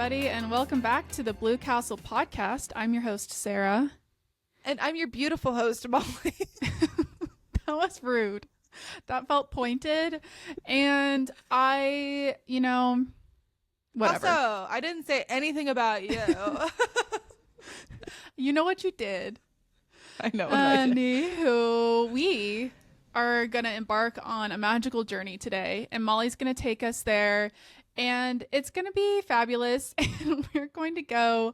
everybody, and welcome back to the Blue Castle podcast. I'm your host, Sarah. And I'm your beautiful host, Molly. That was rude. That felt pointed. And whatever. Also, I didn't say anything about you. You know what you did. I know what I did. Anywho, we are going to embark on a magical journey today, and Molly's going to take us there. And it's going to be fabulous. And we're going to go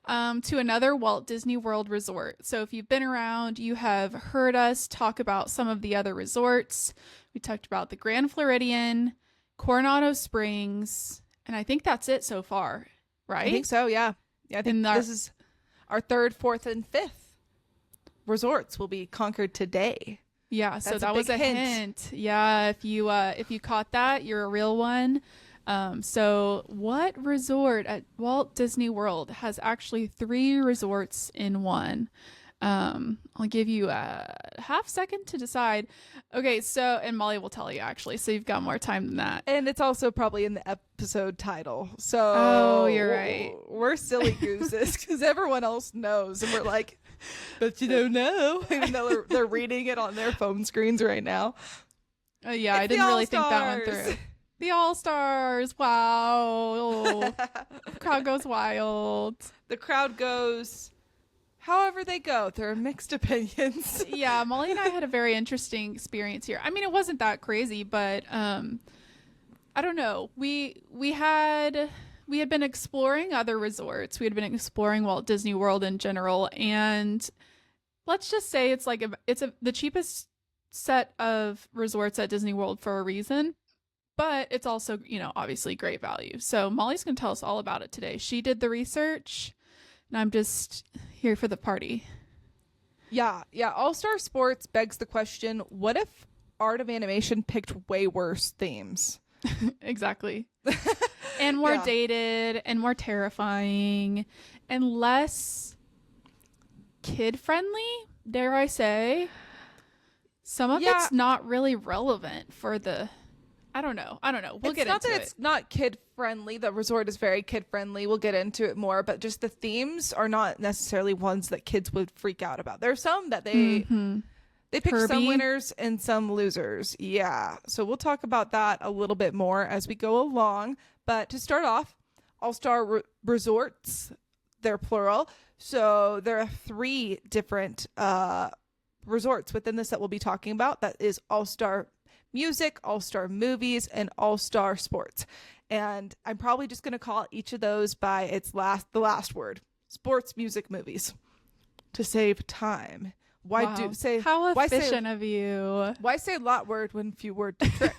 to another Walt Disney World resort. So if you've been around, you have heard us talk about some of the other resorts. We talked about the Grand Floridian, Coronado Springs, and I think that's it so far, right? I think so, yeah. I think this is our third, fourth, and fifth resorts will be conquered today. Yeah, so that was a hint. Yeah, if you caught that, you're a real one. So what resort at Walt Disney World has actually 3 resorts in one? I'll give you a half second to decide. Okay, so, and Molly will tell you actually, so you've got more time than that. And it's also probably in the episode title. So oh, you're right. We're silly gooses because everyone else knows, and we're like, but you don't know, even though they're reading it on their phone screens right now. Yeah, I didn't really think that one through. The All-Stars. Wow. The crowd goes wild. The crowd goes however they go. There are mixed opinions. Yeah, Molly and I had a very interesting experience here. I mean, it wasn't that crazy, but I don't know. We had been exploring other resorts. We had been exploring Walt Disney World in general, and let's just say it's the cheapest set of resorts at Disney World for a reason. But it's also, obviously great value. So Molly's going to tell us all about it today. She did the research, and I'm just here for the party. Yeah. All-Star Sports begs the question, what if Art of Animation picked way worse themes? Exactly. And more dated and more terrifying and less kid-friendly, dare I say. Some of it's not really relevant for the... I don't know. We'll get into it. It's not that it's not kid-friendly. The resort is very kid-friendly. We'll get into it more. But just the themes are not necessarily ones that kids would freak out about. There's some that they pick some winners and some losers. Yeah. So we'll talk about that a little bit more as we go along. But to start off, All-Star Resorts, they're plural. So there are 3 different resorts within this that we'll be talking about. That is All-Star Music, All-Star Movies, and All-Star Sports. And I'm probably just going to call each of those by the last word. Sports, music, movies. To save time. How efficient of you. Why say lot word when few word to trick?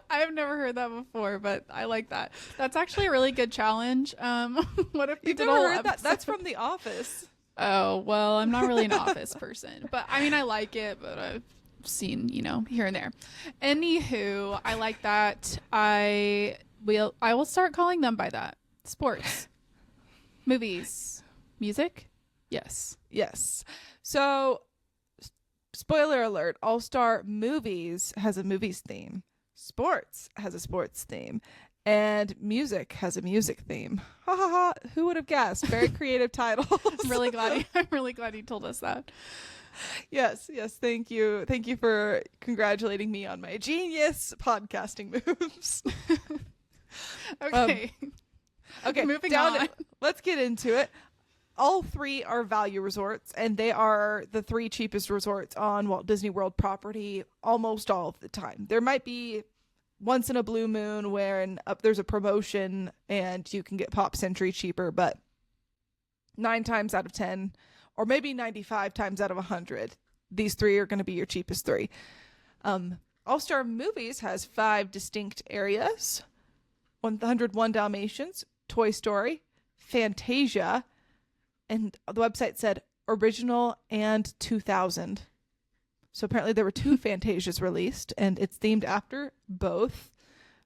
I've never heard that before, but I like that. That's actually a really good challenge. What if You've never heard that? That's from The Office. Oh, well, I'm not really an Office person. But I mean, I like it, but I've seen, here and there. Anywho, I like that. I will start calling them by that. Sports, movies, music. Yes. So, spoiler alert: All-Star Movies has a movies theme, sports has a sports theme, and music has a music theme. Ha ha ha! Who would have guessed? Very creative titles. I'm really glad you told us that. Yes. Thank you for congratulating me on my genius podcasting moves. Okay. Moving on. Let's get into it. All 3 are value resorts, and they are the 3 cheapest resorts on Walt Disney World property almost all of the time. There might be once in a blue moon where there's a promotion and you can get Pop Century cheaper, but 9 times out of 10, or maybe 95 times out of 100, these 3 are going to be your cheapest 3. All-Star Movies has 5 distinct areas: 101 Dalmatians, Toy Story, Fantasia, and the website said original and 2000. So apparently there were 2 Fantasias released, and it's themed after both.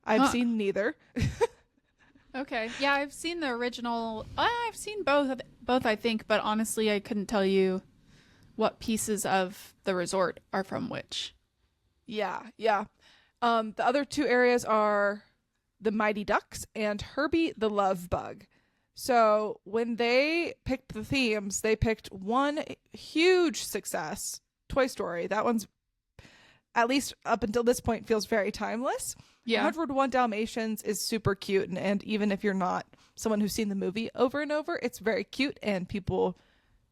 I've seen neither. Okay. Yeah, I've seen the original. I've seen both, I think, but honestly, I couldn't tell you what pieces of the resort are from which. Yeah. The other 2 areas are the Mighty Ducks, and Herbie the Love Bug. So when they picked the themes, they picked one huge success, Toy Story. That one's, at least up until this point, feels very timeless. Yeah. 101 Dalmatians is super cute. And even if you're not someone who's seen the movie over and over, it's very cute and people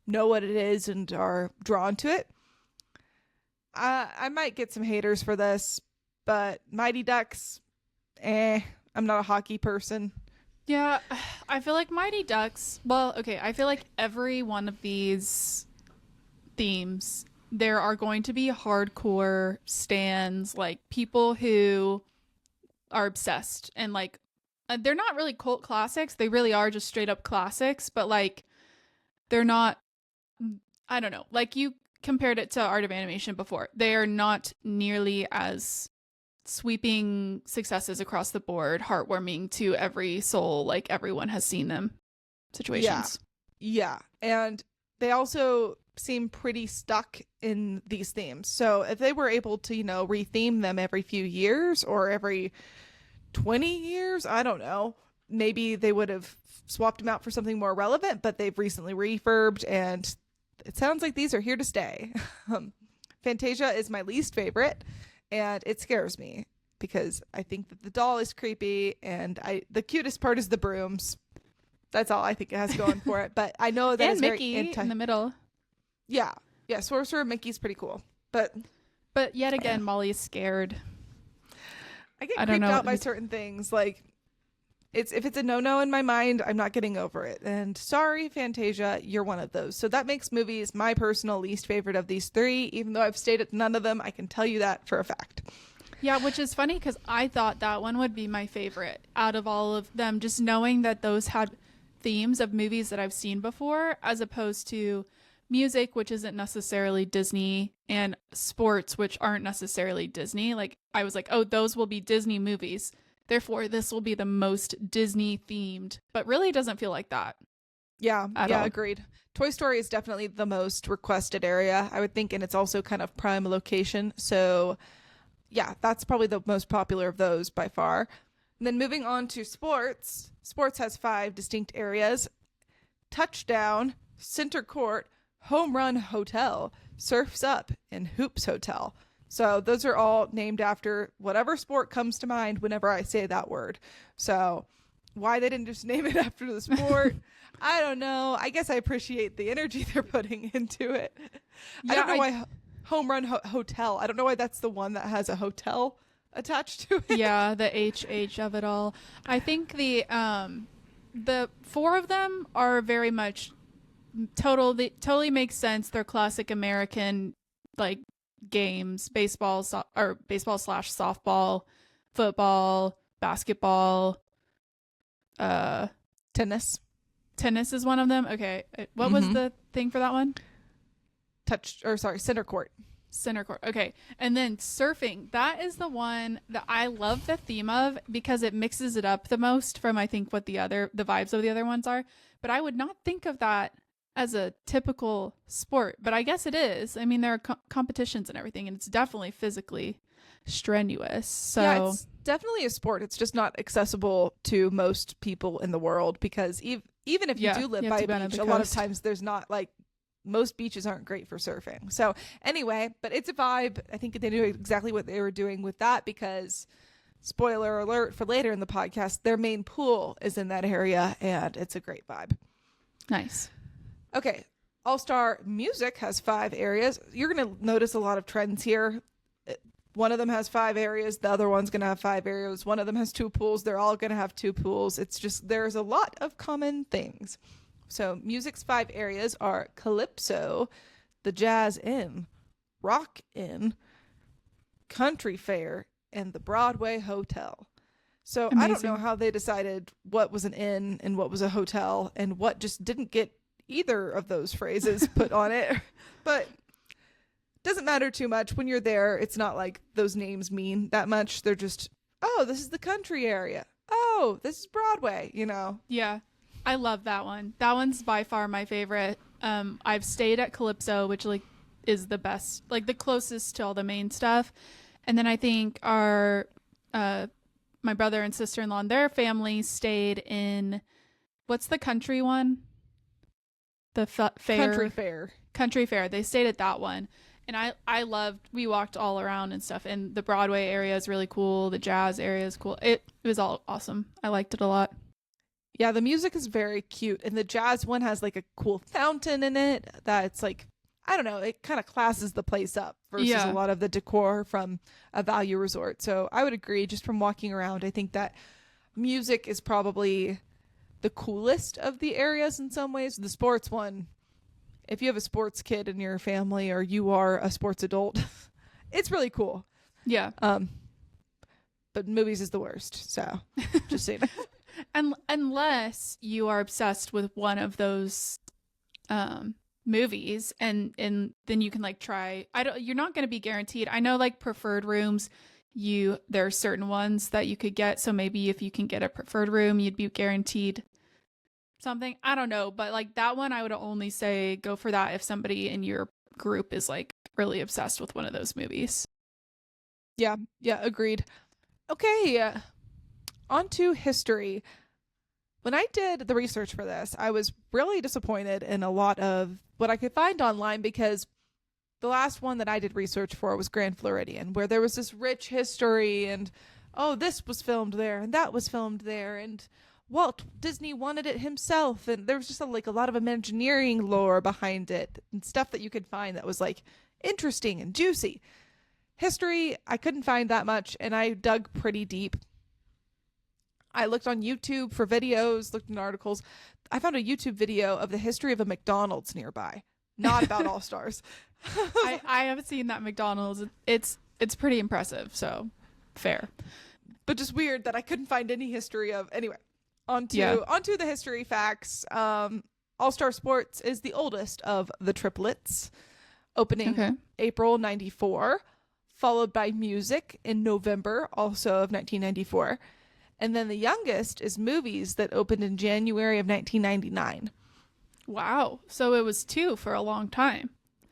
know what it is and are drawn to it. I might get some haters for this, but Mighty Ducks, I'm not a hockey person. Yeah, I feel like Mighty Ducks, well, okay, I feel like every one of these themes, there are going to be hardcore stans, like people who are obsessed and like they're not really cult classics. They really are just straight up classics, but like they're not, I don't know, like you compared it to Art of Animation before. They are not nearly as sweeping successes across the board, heartwarming to every soul, like everyone has seen them situations. Yeah. And they also seem pretty stuck in these themes. So if they were able to, retheme them every few years or every 20 years, I don't know, maybe they would have swapped them out for something more relevant, but they've recently refurbed and it sounds like these are here to stay. Fantasia is my least favorite, and it scares me because I think that the doll is creepy, and the cutest part is the brooms. That's all I think it has going for it. But I know that and it's Mickey very in the middle. Yeah, Sorcerer Mickey's pretty cool, but yet again, Molly is scared. I get creeped out by certain things, like. If it's a no-no in my mind, I'm not getting over it. And sorry, Fantasia, you're one of those. So that makes movies my personal least favorite of these three. Even though I've stayed at none of them, I can tell you that for a fact. Yeah, which is funny because I thought that one would be my favorite out of all of them. Just knowing that those had themes of movies that I've seen before, as opposed to music, which isn't necessarily Disney, and sports, which aren't necessarily Disney. Like I was like, oh, those will be Disney movies. Therefore, this will be the most Disney themed, but really doesn't feel like that. Yeah, all. Agreed. Toy Story is definitely the most requested area, I would think, and it's also kind of prime location. So, yeah, that's probably the most popular of those by far. And then moving on to sports. Sports has 5 distinct areas: touchdown, center court, home run hotel, surfs up, and hoops hotel. So those are all named after whatever sport comes to mind whenever I say that word. So why they didn't just name it after the sport, I don't know. I guess I appreciate the energy they're putting into it. Yeah, I don't know why home run hotel. I don't know why that's the one that has a hotel attached to it. Yeah, the HH of it all. I think the 4 of them are very much totally makes sense. They're classic American, like, games: baseball slash softball, football, basketball, Tennis is one of them. Okay, what was the thing for that one? Center court. Center court. Okay, and then surfing, that is the one that I love the theme of because it mixes it up the most from, I think, what the vibes of the other ones are. But I would not think of that as a typical sport, but I guess it is. I mean, there are competitions and everything, and it's definitely physically strenuous. So yeah, it's definitely a sport. It's just not accessible to most people in the world because even if you do live by a beach, a lot of times there's not, like, most beaches aren't great for surfing. So anyway, but it's a vibe. I think they knew exactly what they were doing with that because, spoiler alert for later in the podcast, their main pool is in that area, and it's a great vibe. Nice. Okay, All-Star Music has 5 areas. You're going to notice a lot of trends here. One of them has 5 areas. The other one's going to have 5 areas. One of them has 2 pools. They're all going to have 2 pools. It's just, there's a lot of common things. So music's 5 areas are Calypso, the Jazz Inn, Rock Inn, Country Fair, and the Broadway Hotel. So amazing. I don't know how they decided what was an inn and what was a hotel and what just didn't get either of those phrases put on it, but doesn't matter too much when you're there. It's not like those names mean that much. They're just, oh, this is the country area. Oh, this is Broadway, Yeah, I love that one. That one's by far my favorite. I've stayed at Calypso, which like is the best, like the closest to all the main stuff. And then I think my my brother and sister-in-law and their family stayed in, what's the country one? The fair. Country Fair. They stayed at that one. And I loved, we walked all around and stuff. And the Broadway area is really cool. The jazz area is cool. It was all awesome. I liked it a lot. Yeah, the music is very cute. And the jazz one has like a cool fountain in it that's like, I don't know, it kind of classes the place up versus a lot of the decor from a value resort. So I would agree, just from walking around, I think that music is probably the coolest of the areas in some ways. The sports one, if you have a sports kid in your family or you are a sports adult, it's really cool. Yeah. But movies is the worst. So just saying. And unless you are obsessed with one of those movies and then you can like try, you're not going to be guaranteed. I know like preferred rooms, there are certain ones that you could get. So maybe if you can get a preferred room, you'd be guaranteed something. I don't know, but like that one, I would only say go for that if somebody in your group is like really obsessed with one of those movies. Yeah, agreed. Okay, on to history. When I did the research for this, I was really disappointed in a lot of what I could find online, because the last one that I did research for was Grand Floridian, where there was this rich history and, oh, this was filmed there and that was filmed there and Walt Disney wanted it himself, and there was just a lot of Imagineering lore behind it and stuff that you could find that was like interesting and juicy. History, I couldn't find that much, and I dug pretty deep. I looked on YouTube for videos, looked in articles. I found a YouTube video of the history of a McDonald's nearby, not about All Stars. I haven't seen that McDonald's. It's pretty impressive, so fair. But just weird that I couldn't find any history of. Anyway, onto the history facts. All Star Sports is the oldest of the triplets, opening April 94, followed by Music in November, also of 1994. And then the youngest is Movies, that opened in January of 1999. Wow. So it was 2 for a long time.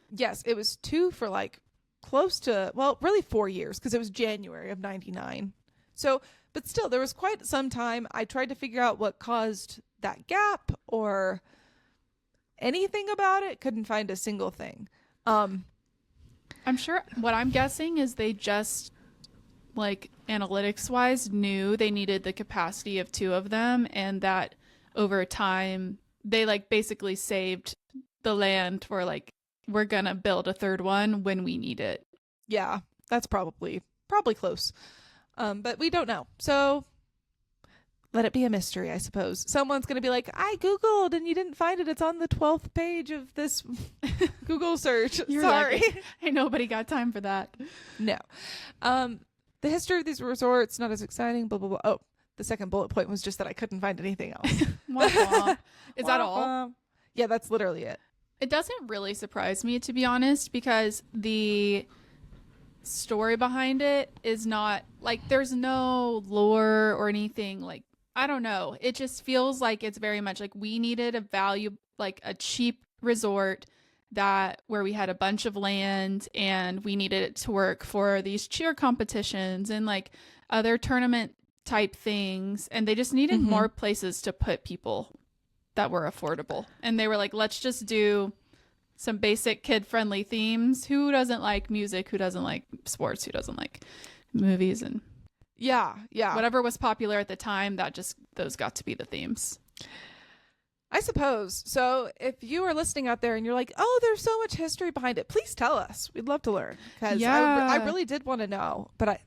Yes, it was 2 for like close to, well, really 4 years, because it was January of 99. So, but still, there was quite some time. I tried to figure out what caused that gap or anything about it. Couldn't find a single thing. I'm sure what I'm guessing is they just, like, analytics wise, knew they needed the capacity of 2 of them, and that over time they like basically saved the land for like, we're gonna build a 3rd one when we need it. Yeah, that's probably close. But we don't know, so let it be a mystery, I suppose. Someone's gonna be like, I googled and you didn't find it, it's on the 12th page of this Google search. Sorry. Like, ain't nobody got time for that. No. The history of these resorts, not as exciting, blah, blah, blah. Oh, the second bullet point was just that I couldn't find anything else. Is that all? Yeah, that's literally it. It doesn't really surprise me, to be honest, because the story behind it is not, like, there's no lore or anything. Like, I don't know. It just feels like it's very much like we needed a value, like a cheap resort where we had a bunch of land and we needed it to work for these cheer competitions and like other tournament type things, and they just needed more places to put people that were affordable, and they were like, let's just do some basic kid friendly themes. Who doesn't like music? Who doesn't like sports? Who doesn't like movies? And whatever was popular at the time, those got to be the themes, I suppose. So if you are listening out there and you're like, oh, there's so much history behind it, please tell us. We'd love to learn, because I really did want to know. But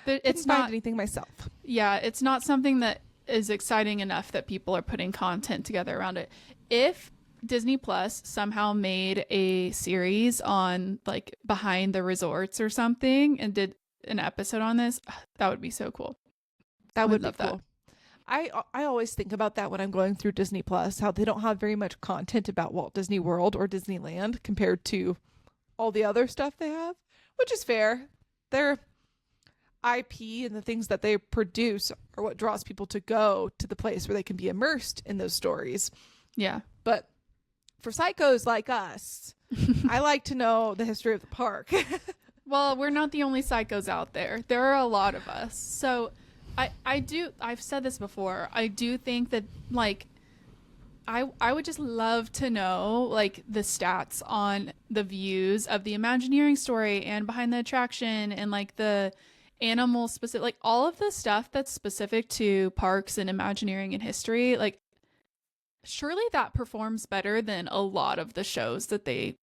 it's not anything myself. Yeah, it's not something that is exciting enough that people are putting content together around it. If Disney Plus somehow made a series on like behind the resorts or something and did an episode on this, that would be so cool. That would be cool. I always think about that when I'm going through Disney Plus, how they don't have very much content about Walt Disney World or Disneyland compared to all the other stuff they have, which is fair. Their IP and the things that they produce are what draws people to go to the place where they can be immersed in those stories. Yeah. But for psychos like us, I like to know the history of the park. Well, we're not the only psychos out there. There are a lot of us. So I've said this before. I do think that like I would just love to know like the stats on the views of the Imagineering story and behind the attraction and like the animal specific, like all of the stuff that's specific to parks and Imagineering and history. Like surely that performs better than a lot of the shows that they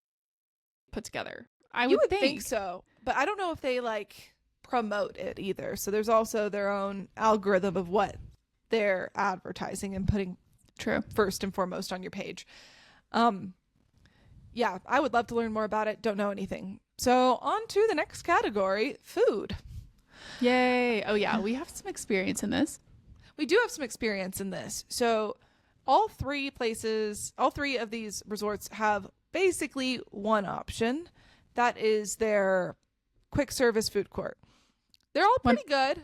put together. You would think so, but I don't know if they like promote it either. So there's also their own algorithm of what they're advertising and putting True. first and foremost on your page. Yeah, I would love to learn more about it. Don't know anything. So on to the next category, food. Yay. Oh yeah, we have some experience in this. We do have some experience in this. So all three of these resorts have basically one option. That is their quick service food court. They're all pretty good.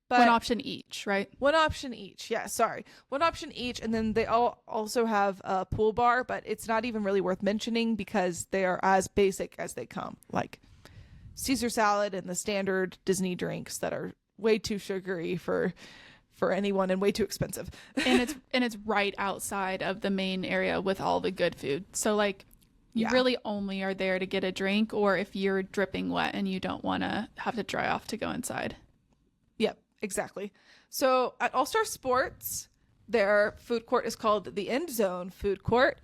But one option each, right? One option each. Yeah, sorry. One option each. And then they all also have a pool bar, but it's not even really worth mentioning because they are as basic as they come. Like Caesar salad and the standard Disney drinks that are way too sugary for anyone and way too expensive. and it's right outside of the main area with all the good food. So like you really only are there to get a drink or if you're dripping wet and you don't want to have to dry off to go inside. Yep. Exactly. So at All Star Sports, their food court is called the End Zone Food Court.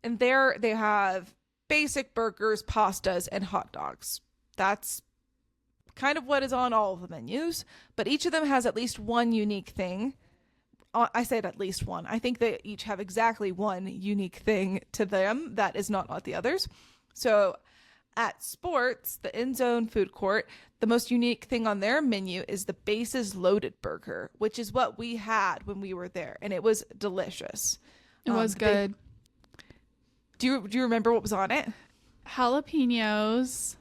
And there they have basic burgers, pastas, and hot dogs. That's kind of what is on all of the menus. But each of them has at least one unique thing. I said at least one. I think they each have exactly one unique thing to them that is not like the others. So at Sports, the End Zone Food Court, the most unique thing on their menu is the Bases Loaded Burger, which is what we had when we were there, and it was delicious. It was good. Do you remember what was on it? Jalapenos.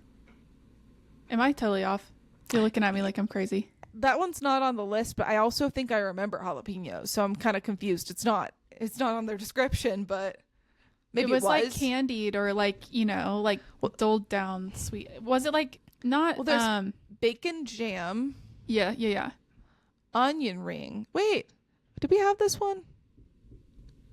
Am I totally off? You're looking at me like I'm crazy. That one's not on the list, but I also think I remember jalapenos, so I'm kind of confused. It's not on their description, but maybe it was like candied or like, like doled down sweet. Was it like not there's bacon jam. Yeah. Onion ring. Wait, did we have this one?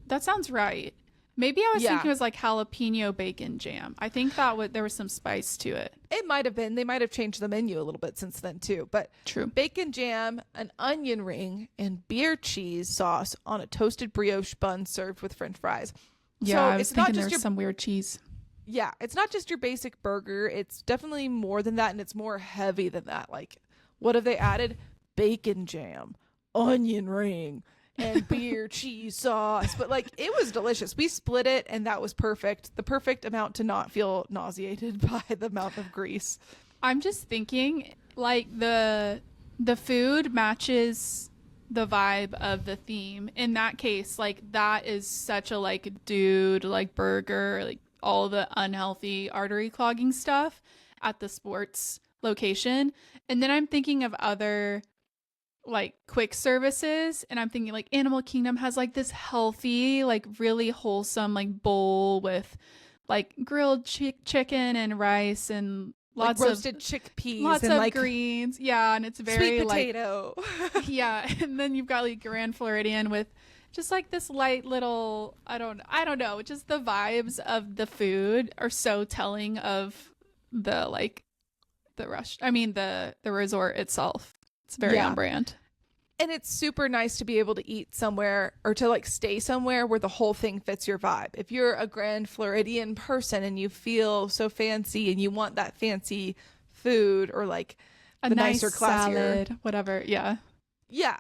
That sounds right. Maybe I was thinking it was like jalapeno bacon jam. I think there was some spice to it. It might have been. They might have changed the menu a little bit since then too. But true. Bacon jam, an onion ring, and beer cheese sauce on a toasted brioche bun served with French fries. Yeah, so I was thinking there was some weird cheese. Yeah, it's not just your basic burger. It's definitely more than that, and it's more heavy than that. Like, what have they added? Bacon jam, onion ring, and beer cheese sauce. But like, it was delicious. We split it, and that was perfect. The perfect amount to not feel nauseated by the amount of grease. I'm just thinking, like, the food matches the vibe of the theme. In that case, like, that is such a like dude like burger, like all the unhealthy artery clogging stuff at the Sports location. And then I'm thinking of other like quick services, and I'm thinking like Animal Kingdom has like this healthy, like really wholesome like bowl with like grilled chicken and rice and lots like roasted of chickpeas, lots and of like greens. Yeah, and it's very sweet potato. Like, yeah, and then you've got like Grand Floridian with just like this light little I don't know, just the vibes of the food are so telling of the like the resort itself. It's very on brand. And it's super nice to be able to eat somewhere or to like stay somewhere where the whole thing fits your vibe. If you're a Grand Floridian person and you feel so fancy and you want that fancy food or like a the nice nicer, classier salad, whatever. Yeah. Yeah.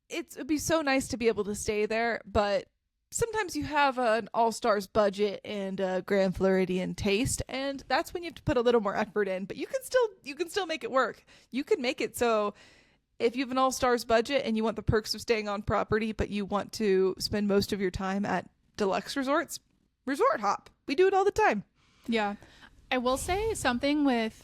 It'd be so nice to be able to stay there, but sometimes you have an all-stars budget and a Grand Floridian taste, and that's when you have to put a little more effort in, but you can still make it work. You can make it so if you have an all-stars budget and you want the perks of staying on property, but you want to spend most of your time at deluxe resorts, resort hop. We do it all the time. Yeah. I will say something with,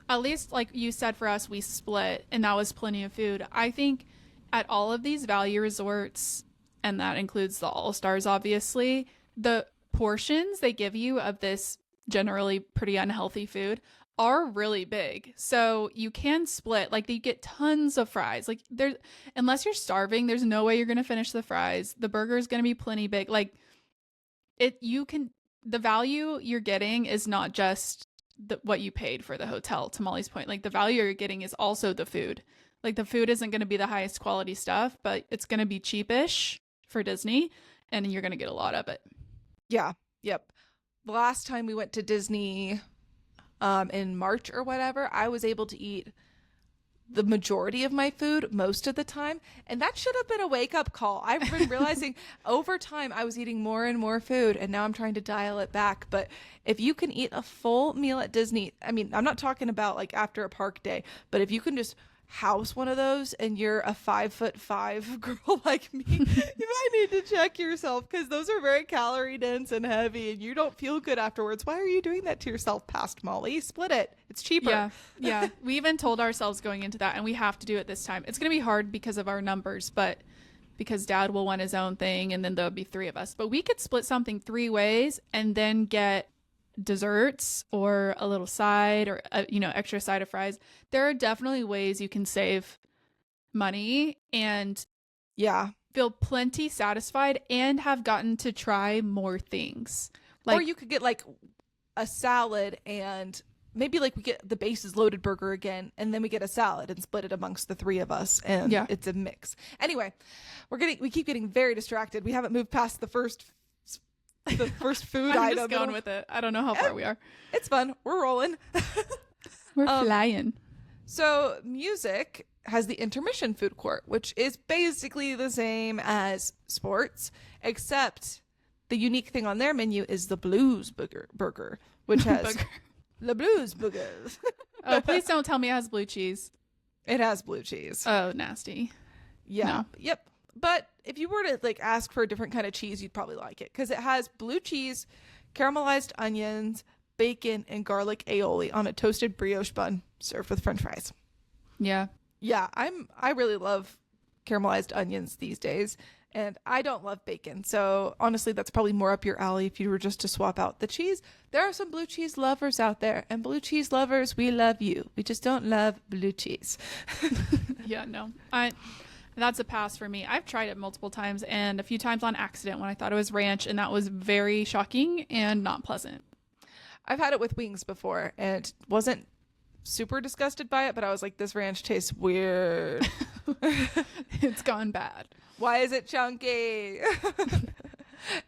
at least like you said, for us, we split and that was plenty of food. I think at all of these value resorts, and that includes the All-Stars, obviously, the portions they give you of this generally pretty unhealthy food are really big. So you can split. Like you get tons of fries. Like there's unless you're starving, there's no way you're going to finish the fries. The burger is going to be plenty big. Like the value you're getting is not just what you paid for the hotel, to Molly's point. Like the value you're getting is also the food. Like the food isn't going to be the highest quality stuff, but it's going to be cheapish for Disney and you're going to get a lot of it. Yeah. Yep. The last time we went to Disney in March or whatever, I was able to eat the majority of my food most of the time, and that should have been a wake-up call. I've been realizing over time I was eating more and more food, and now I'm trying to dial it back. But if you can eat a full meal at Disney, I mean, I'm not talking about like after a park day, but if you can just house one of those and you're a 5'5" girl like me, you might need to check yourself, because those are very calorie dense and heavy and you don't feel good afterwards. Why are you doing that to yourself, past Molly? Split it. It's cheaper. Yeah. We even told ourselves going into that, and we have to do it this time. It's going to be hard because of our numbers, but because Dad will want his own thing and then there'll be 3 of us. But we could split something 3 ways and then get desserts or a little side or extra side of fries. There are definitely ways you can save money and feel plenty satisfied and have gotten to try more things. Like, or you could get like a salad and maybe like we get the bases loaded burger again, and then we get a salad and split it amongst the 3 of us, and it's a mix. Anyway, we keep getting very distracted. We haven't moved past the first food I'm item. just going with it. I don't know how far we are. It's fun. We're rolling. We're flying. So music has the intermission food court, which is basically the same as sports, except the unique thing on their menu is the blues burger, which has the blues burgers. Oh, please don't tell me it has blue cheese. It has blue cheese. Oh, nasty. Yeah. No. Yep. But if you were to like ask for a different kind of cheese, you'd probably like it, because it has blue cheese, caramelized onions, bacon, and garlic aioli on a toasted brioche bun served with French fries. Yeah. Yeah, I really love caramelized onions these days, and I don't love bacon. So honestly, that's probably more up your alley if you were just to swap out the cheese. There are some blue cheese lovers out there, and blue cheese lovers, we love you. We just don't love blue cheese. Yeah, no. That's a pass for me. I've tried it multiple times, and a few times on accident when I thought it was ranch, and that was very shocking and not pleasant. I've had it with wings before and wasn't super disgusted by it, but I was like, this ranch tastes weird. It's gone bad. Why is it chunky?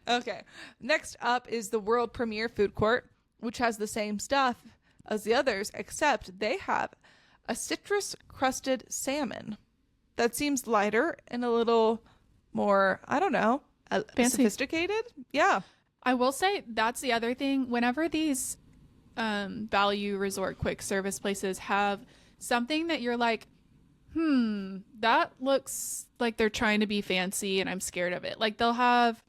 Okay. Next up is the world premiere food court, which has the same stuff as the others, except they have a citrus crusted salmon that seems lighter and a little more, I don't know, fancy, sophisticated. Yeah. I will say that's the other thing. Whenever these value resort quick service places have something that you're like, that looks like they're trying to be fancy and I'm scared of it. Like they'll have,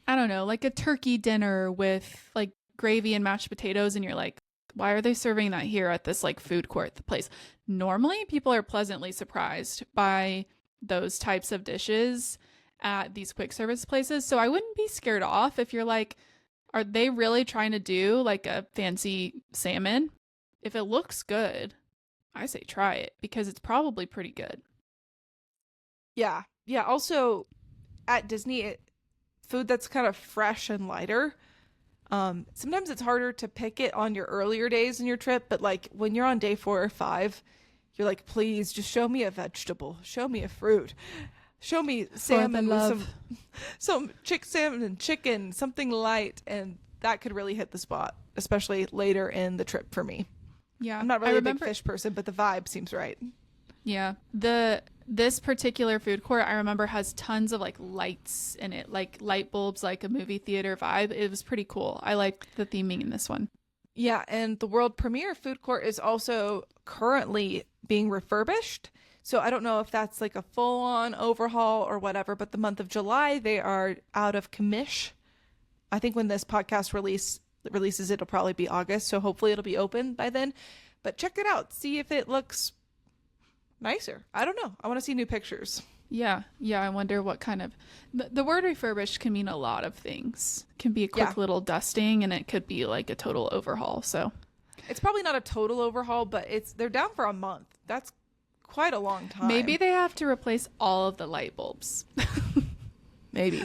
I don't know, like a turkey dinner with like gravy and mashed potatoes, and you're like, why are they serving that here at this like food court place? Normally people are pleasantly surprised by those types of dishes at these quick service places. So I wouldn't be scared off if you're like, are they really trying to do like a fancy salmon? If it looks good, I say try it, because it's probably pretty good. Yeah. Yeah. Also at Disney, food that's kind of fresh and lighter. Sometimes it's harder to pick it on your earlier days in your trip, but like when you're on day 4 or 5, you're like, please just show me a vegetable, show me a fruit, show me salmon with some salmon and chicken, something light, and that could really hit the spot, especially later in the trip for me. Yeah, I'm not really a big fish person, but the vibe seems right. Yeah. This particular food court, I remember, has tons of like lights in it, like light bulbs, like a movie theater vibe. It was pretty cool. I liked the theming in this one. Yeah, and the world premiere food court is also currently being refurbished. So I don't know if that's like a full-on overhaul or whatever, but the month of July, they are out of commish. I think when this podcast releases, it'll probably be August, so hopefully it'll be open by then. But check it out. See if it looks nicer. I don't know. I want to see new pictures. Yeah. I wonder what kind of... The word refurbished can mean a lot of things. It can be a quick little dusting, and it could be like a total overhaul, so... It's probably not a total overhaul, but they're down for a month. That's quite a long time. Maybe they have to replace all of the light bulbs. Maybe.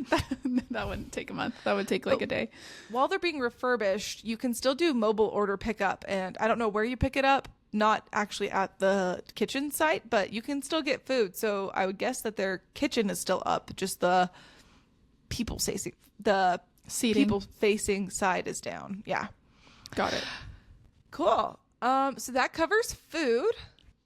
That wouldn't take a month. That would take like a day. While they're being refurbished, you can still do mobile order pickup. And I don't know where you pick it up, not actually at the kitchen site, but you can still get food. So I would guess that their kitchen is still up. Just the Seating. people facing side is down. Yeah. Got it. Cool. So that covers food.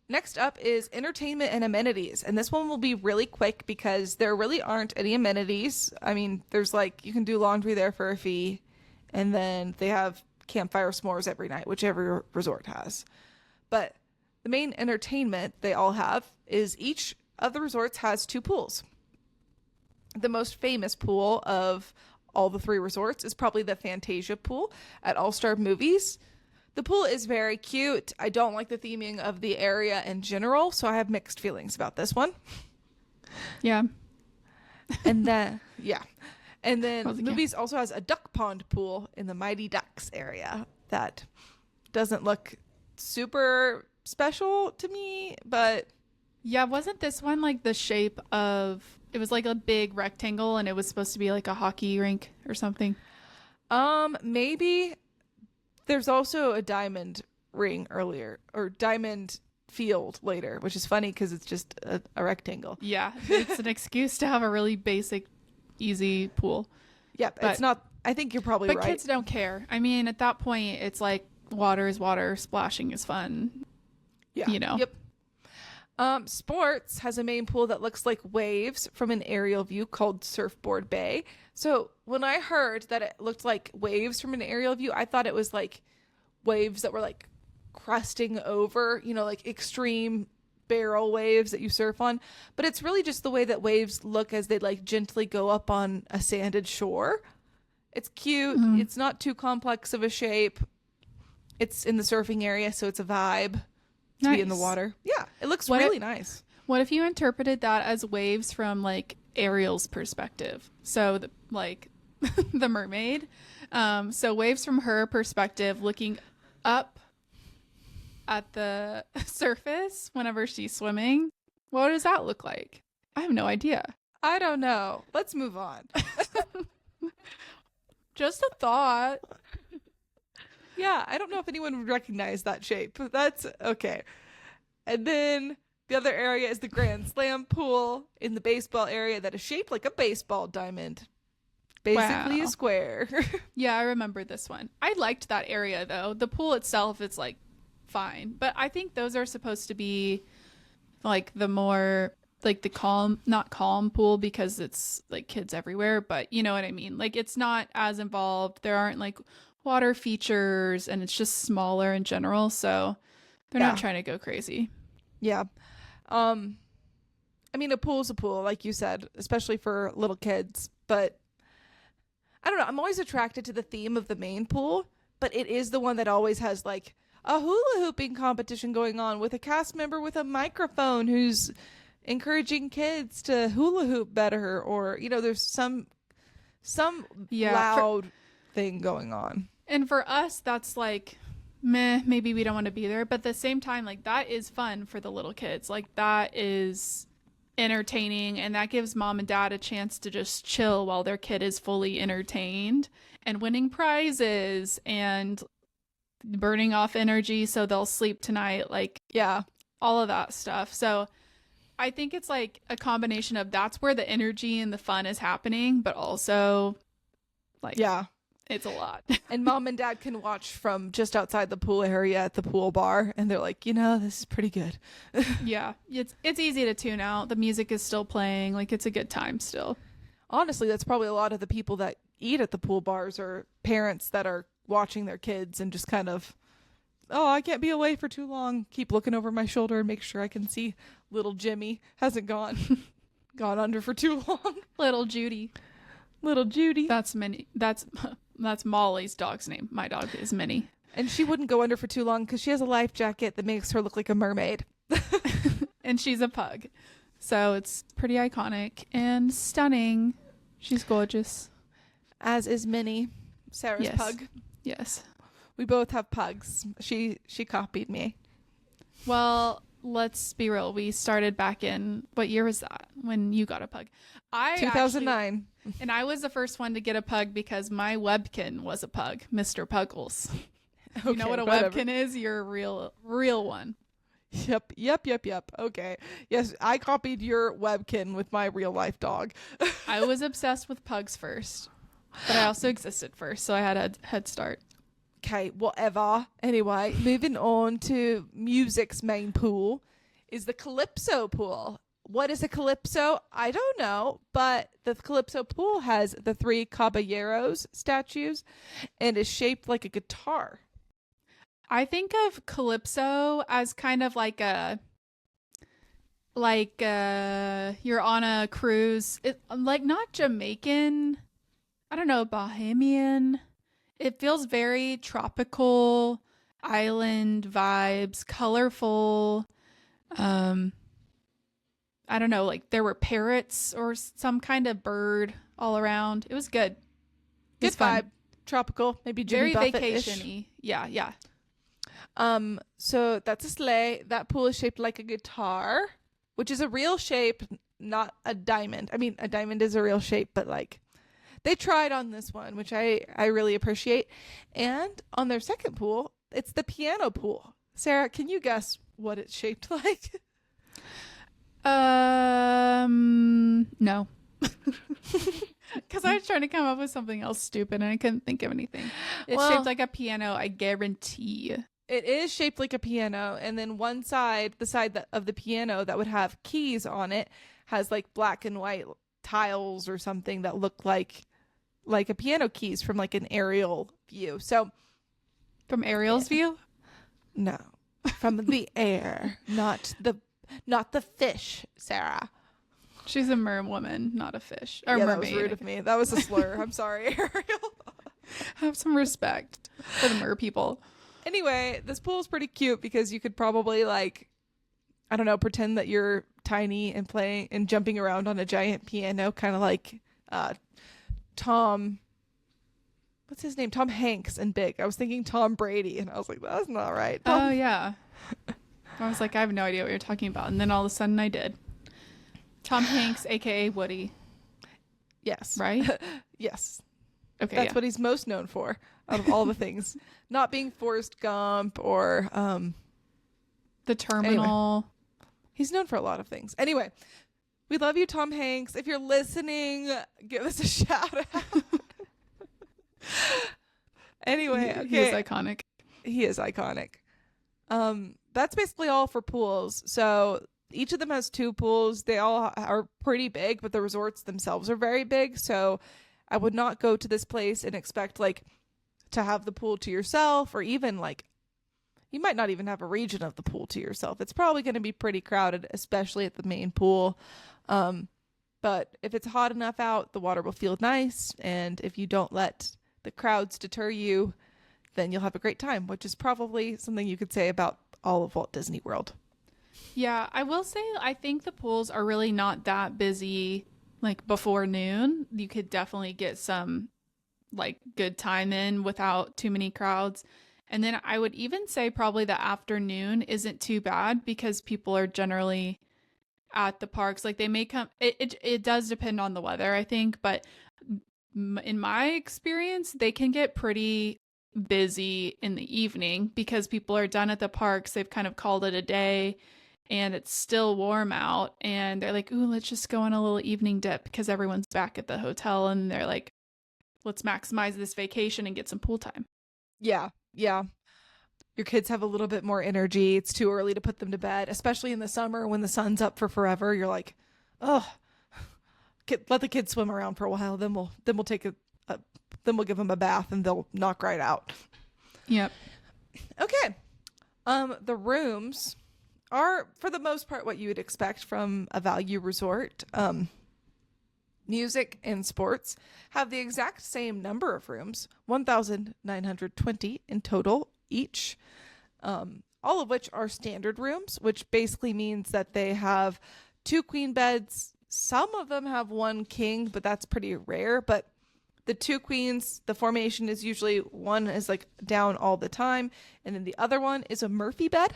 Next up is entertainment and amenities. And this one will be really quick because there really aren't any amenities. I mean, there's like, you can do laundry there for a fee. And then they have campfire s'mores every night, whichever resort has. But the main entertainment they all have is each of the resorts has 2 pools. The most famous pool of all the 3 resorts is probably the Fantasia pool at All Star Movies. The pool is very cute. I don't like the theming of the area in general, so I have mixed feelings about this one. Yeah. And then, yeah. And then How's it Movies also has a duck pond pool in the Mighty Ducks area that doesn't look super special to me, but Yeah, wasn't this one like the shape of, it was like a big rectangle and it was supposed to be like a hockey rink or something? maybe. There's also a diamond ring earlier, or diamond field later, which is funny because it's just a rectangle. Yeah, it's an excuse to have a really basic, easy pool. Yep, But- it's not. I think you're probably But right. kids don't care. I mean, at that point, it's like water is water, splashing is fun. Yeah. You know. Yep. Sports has a main pool that looks like waves from an aerial view called Surfboard Bay. So when I heard that it looked like waves from an aerial view, I thought it was like waves that were like cresting over, like extreme barrel waves that you surf on. But it's really just the way that waves look as they like gently go up on a sanded shore. It's cute. Mhm. It's not too complex of a shape. It's in the surfing area, so it's a vibe to be in the Nice. water. Yeah, it looks What really if- nice. What if you interpreted that as waves from like Ariel's perspective? So like the mermaid. So waves from her perspective looking up at the surface whenever she's swimming. What does that look like? I have no idea. I don't know. Let's move on. Just a thought. Yeah, I don't know if anyone would recognize that shape. But that's okay. And then the other area is the Grand Slam pool in the baseball area that is shaped like a baseball diamond. Basically Wow. a square. Yeah, I remember this one. I liked that area though. The pool itself is like fine, but I think those are supposed to be like the more like the calm, not calm pool because it's like kids everywhere, but you know what I mean? Like it's not as involved. There aren't like water features and it's just smaller in general, so they're Yeah. not trying to go crazy. Yeah. I mean, a pool's a pool, like you said, especially for little kids. But I don't know. I'm always attracted to the theme of the main pool, but it is the one that always has like a hula hooping competition going on with a cast member with a microphone who's encouraging kids to hula hoop better, or there's some Yeah, loud thing going on. And for us, that's like, meh, maybe we don't want to be there. But at the same time, like, that is fun for the little kids. Like, that is entertaining. And that gives mom and dad a chance to just chill while their kid is fully entertained and winning prizes and burning off energy so they'll sleep tonight. Like, Yeah. all of that stuff. So I think it's like a combination of that's where the energy and the fun is happening, but also, like, Yeah. it's a lot. And mom and dad can watch from just outside the pool area at the pool bar, and they're like, this is pretty good. Yeah, it's easy to tune out. The music is still playing. Like, it's a good time still. Honestly, that's probably a lot of the people that eat at the pool bars are parents that are watching their kids and just kind of, oh, I can't be away for too long. Keep looking over my shoulder and make sure I can see little Jimmy hasn't gone under for too long. Little Judy. Little Judy. That's Minnie. That's Molly's dog's name. My dog is Minnie. And she wouldn't go under for too long because she has a life jacket that makes her look like a mermaid. And she's a pug. So it's pretty iconic and stunning. She's gorgeous. As is Minnie, Sarah's Yes. pug. Yes. We both have pugs. She copied me. Well, let's be real. We started back in, what year was that when you got a pug? 2009. And I was the first one to get a pug because my webkin was a pug, Mr. Puggles. You know what a webkin is? You're a real one. Yep. Okay. Yes, I copied your webkin with my real life dog. I was obsessed with pugs first, but I also existed first, so I had a head start. Okay, whatever. Anyway, moving on to music's main pool is the Calypso pool. What is a Calypso? I don't know, but the Calypso pool has the 3 caballeros statues and is shaped like a guitar. I think of Calypso as kind of like you're on a cruise. Like not Jamaican, I don't know, Bahamian. It feels very tropical, island vibes, colorful. I don't know, like there were parrots or some kind of bird all around. It was good. Good vibe. Tropical, maybe Jimmy very Buffett-ish. vacation-y. Yeah. So that's a sleigh. That pool is shaped like a guitar, which is a real shape, not a diamond. I mean, a diamond is a real shape, but like they tried on this one, which I really appreciate. And on their second pool, it's the piano pool. Sarah, can you guess what it's shaped like? No. Because I was trying to come up with something else stupid and I couldn't think of anything. It's shaped like a piano, I guarantee. It is shaped like a piano, and then one side, the side of the piano that would have keys on it, has like black and white tiles or something that look like a piano keys from like an aerial view. So from Ariel's view? No, from the air, not the fish, Sarah. She's a merwoman, not a fish. Or yeah, mermaid. That was rude of me. That was a slur. I'm sorry, Ariel. Have some respect for the mer people. Anyway, this pool is pretty cute because you could probably like, I don't know, pretend that you're tiny and playing and jumping around on a giant piano, kind of like Tom. What's his name? Tom Hanks and Big. I was thinking Tom Brady, and I was like, that's not right. Oh yeah. I was like, I have no idea what you're talking about, and then all of a sudden I did. Tom Hanks, aka Woody. Yes. Right? Yes. Okay. That's what he's most known for out of all the things. Not being Forrest Gump or The Terminal. Anyway, he's known for a lot of things. Anyway, we love you, Tom Hanks. If you're listening, give us a shout out. Anyway, okay. He's iconic. He is iconic. That's basically all for pools. So each of them has 2 pools. They all are pretty big, but the resorts themselves are very big. So I would not go to this place and expect like to have the pool to yourself, or even like you might not even have a region of the pool to yourself. It's probably going to be pretty crowded, especially at the main pool. But if it's hot enough out, the water will feel nice. And if you don't let the crowds deter you, then you'll have a great time, which is probably something you could say about all of Walt Disney World. Yeah, I will say I think the pools are really not that busy like before noon. You could definitely get some like good time in without too many crowds. And then I would even say probably the afternoon isn't too bad because people are generally at the parks. Like they may come, it does depend on the weather, I think, but in my experience, they can get pretty busy in the evening because people are done at the parks. They've kind of called it a day and it's still warm out and they're like, ooh, let's just go on a little evening dip because everyone's back at the hotel and they're like, let's maximize this vacation and get some pool time. Yeah. Your kids have a little bit more energy. It's too early to put them to bed, especially in the summer when the sun's up for forever. You're like, oh, let the kids swim around for a while. Then we'll take then we'll give them a bath and they'll knock right out. Yep. Okay. The rooms are for the most part what you would expect from a value resort. Music and sports have the exact same number of rooms, 1,920 in total each, all of which are standard rooms, which basically means that they have 2 queen beds. Some of them have 1 king, but that's pretty rare. But the two queens, the formation is usually one is like down all the time, and then the other one is a Murphy bed,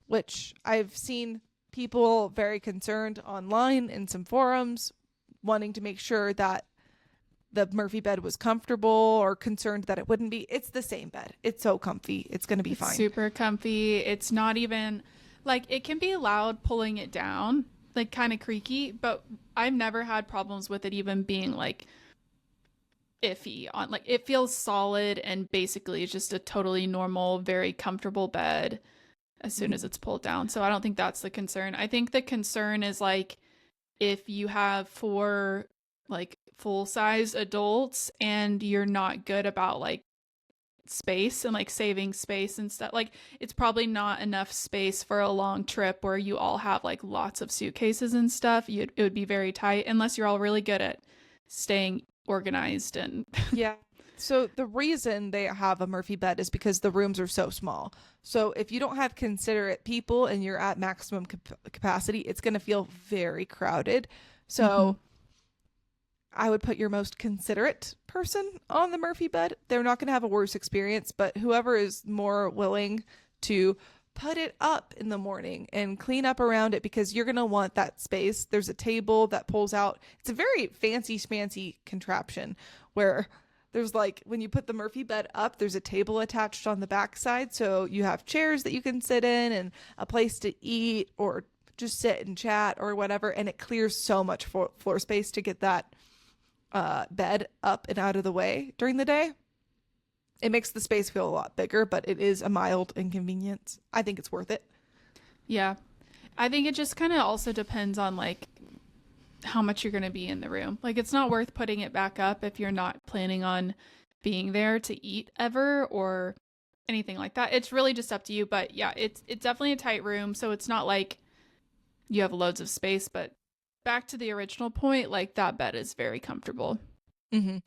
which I've seen people very concerned online in some forums wanting to make sure that the Murphy bed was comfortable or concerned that it wouldn't be. It's the same bed. It's so comfy. It's going to be fine. Super comfy. It's not even like, it can be loud pulling it down, like kind of creaky, but I've never had problems with it even being like iffy on, like it feels solid and basically it's just a totally normal, very comfortable bed as soon as it's pulled down. So I don't think that's the concern. I think the concern is like if you have 4 like full-size adults and you're not good about like space and like saving space and stuff, like it's probably not enough space for a long trip where you all have like lots of suitcases and stuff. It would be very tight unless you're all really good at staying organized. And yeah. So the reason they have a Murphy bed is because the rooms are so small. So if you don't have considerate people and you're at maximum capacity, it's going to feel very crowded. So I would put your most considerate person on the Murphy bed. They're not going to have a worse experience, but whoever is more willing to put it up in the morning and clean up around it, because you're going to want that space. There's a table that pulls out. It's a very fancy schmancy contraption where there's like, when you put the Murphy bed up, there's a table attached on the backside. So you have chairs that you can sit in and a place to eat or just sit and chat or whatever. And it clears so much floor space to get that bed up and out of the way during the day. It makes the space feel a lot bigger, but it is a mild inconvenience. I think it's worth it. yeah, I think it just kind of also depends on like how much you're going to be in the room. Like it's not worth putting it back up if you're not planning on being there to eat ever or anything like that. It's really just up to you. But yeah, it's definitely a tight room, so it's not like you have loads of space. But back to the original point, like that bed is very comfortable. Mm-hmm.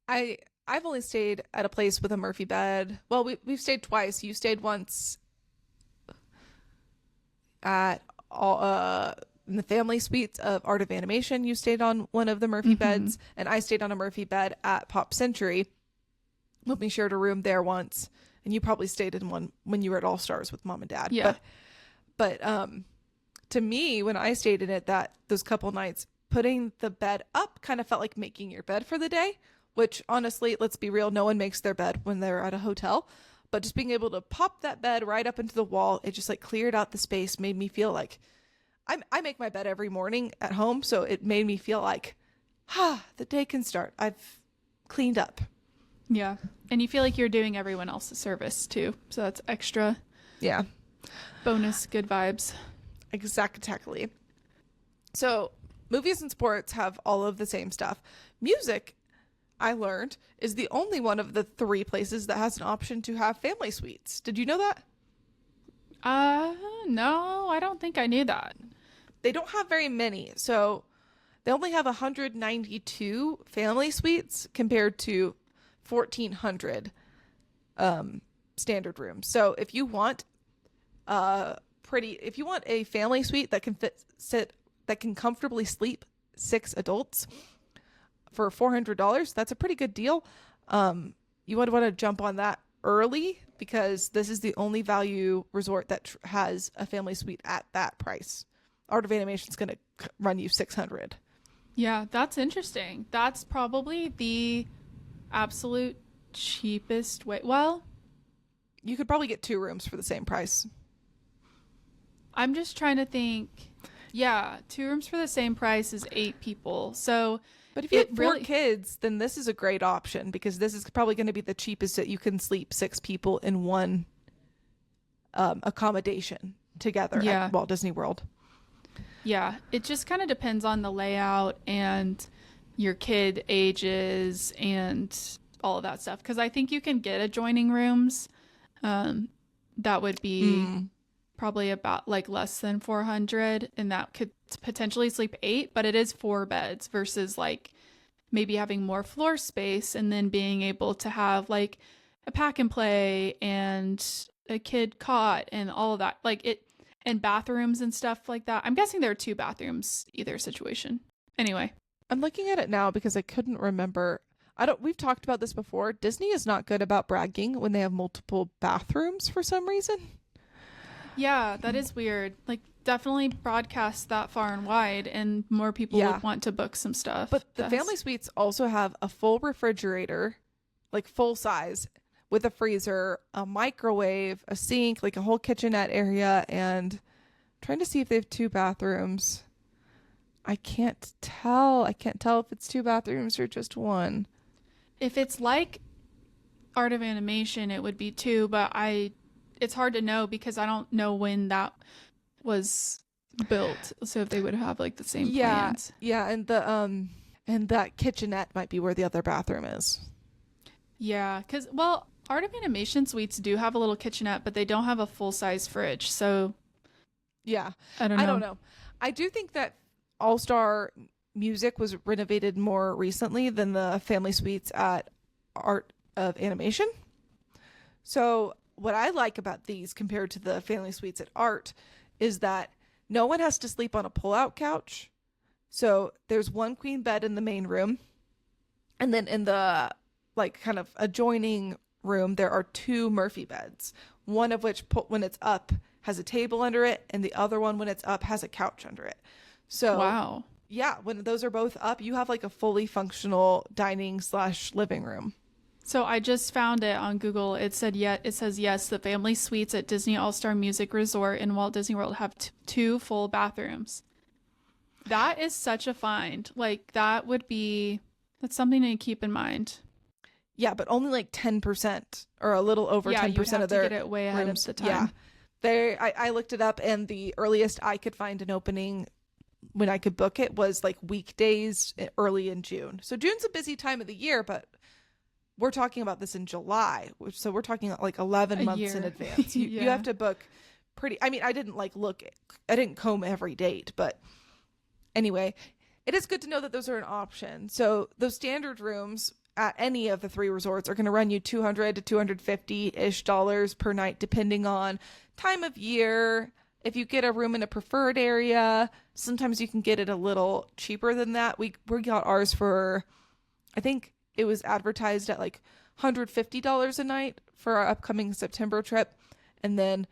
I've only stayed at a place with a Murphy bed. Well, we've stayed twice. You stayed once at in the family suites of Art of Animation. You stayed on one of the Murphy beds, and I stayed on a Murphy bed at Pop Century. We shared a room there once, and you probably stayed in one when you were at All Stars with Mom and Dad. Yeah. But to me, when I stayed in it those couple nights, putting the bed up kind of felt like making your bed for the day, which honestly, let's be real, no one makes their bed when they're at a hotel. But just being able to pop that bed right up into the wall, it just like cleared out the space, made me feel like I make my bed every morning at home. So it made me feel like, the day can start. I've cleaned up. Yeah. And you feel like you're doing everyone else a service too. So that's extra. Yeah. Bonus good vibes. Exactly. So movies and sports have all of the same stuff. Music, I learned, is the only one of the 3 places that has an option to have family suites. Did you know that? No, I don't think I knew that. They don't have very many. So they only have 192 family suites compared to 1,400 standard rooms. So if you want if you want a family suite that can comfortably sleep 6 adults for $400, that's a pretty good deal. You would want to jump on that early because this is the only value resort that has a family suite at that price. Art of Animation is going to run you $600. Yeah, that's interesting. That's probably the absolute cheapest way. Well, you could probably get 2 rooms for the same price. I'm just trying to think. Yeah, 2 rooms for the same price is 8 people. So, but if you have 4 kids, then this is a great option because this is probably going to be the cheapest that you can sleep 6 people in one accommodation together at Walt Disney World. Yeah, it just kind of depends on the layout and your kid ages and all of that stuff. Because I think you can get adjoining rooms that would be probably about like less than 400, and that could potentially sleep 8, but it is 4 beds versus like maybe having more floor space and then being able to have like a pack and play and a kid cot and all of that, like it, and bathrooms and stuff like that. I'm guessing there are 2 bathrooms either situation. Anyway, I'm looking at it now because I couldn't remember. we've talked about this before. Disney is not good about bragging when they have multiple bathrooms for some reason. Yeah, that is weird. Like, definitely broadcast that far and wide, and more people Yeah. would want to book some stuff. But the family suites also have a full refrigerator, like full size, with a freezer, a microwave, a sink, like a whole kitchenette area, and I'm trying to see if they have 2 bathrooms. I can't tell. I can't tell if it's 2 bathrooms or just 1. If it's like Art of Animation, it would be 2, but it's hard to know because I don't know when that was built. So if they would have like the same plans. Yeah, and that kitchenette might be where the other bathroom is. Yeah, because, well, Art of Animation suites do have a little kitchenette, but they don't have a full-size fridge. So Yeah. I don't know. I don't know. I do think that All-Star Music was renovated more recently than the family suites at Art of Animation. So what I like about these compared to the family suites at Art is that no one has to sleep on a pull-out couch. So there's 1 queen bed in the main room. And then in the like kind of adjoining room, there are 2 Murphy beds. One of which, when it's up, has a table under it, and the other one, when it's up, has a couch under it. So Wow. yeah, when those are both up, you have like a fully functional dining / living room. So I just found it on Google. It says yes, the family suites at Disney All-Star Music Resort in Walt Disney World have 2 full bathrooms. That is such a find. Like, that's something to keep in mind. Yeah, but only like 10% or a little over 10% of their to get it way ahead rooms. of the time. Yeah. I looked it up, and the earliest I could find an opening when I could book it was like weekdays early in June. So June's a busy time of the year, but we're talking about this in July, so we're talking like 11 months in advance. You Yeah. have to book pretty. I mean, I didn't I didn't comb every date, but anyway, it is good to know that those are an option. So those standard rooms at any of the 3 resorts are going to run you $200 to $250-ish per night, depending on time of year. If you get a room in a preferred area, sometimes you can get it a little cheaper than that. We got ours for, I think it was advertised at like $150 a night for our upcoming September trip. And then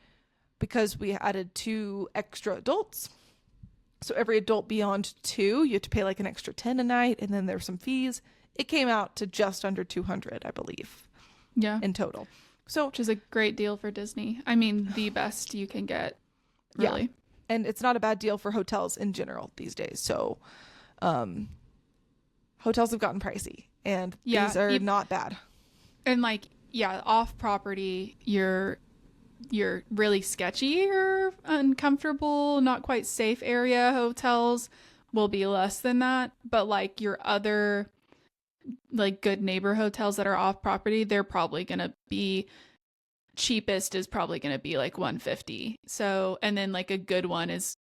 because we added 2 extra adults, so every adult beyond 2, you have to pay like an extra $10 a night, and then there's some fees. It came out to just under $200, I believe. Yeah. In total. So, which is a great deal for Disney. I mean, the best you can get, really. Yeah. And it's not a bad deal for hotels in general these days. So, hotels have gotten pricey, and these are not bad. And like, yeah, off property, you're really sketchy or uncomfortable, not quite safe area hotels will be less than that. But like your other like good neighbor hotels that are off property, they're probably going to be cheapest is probably going to be like $150. So, and then like a good one is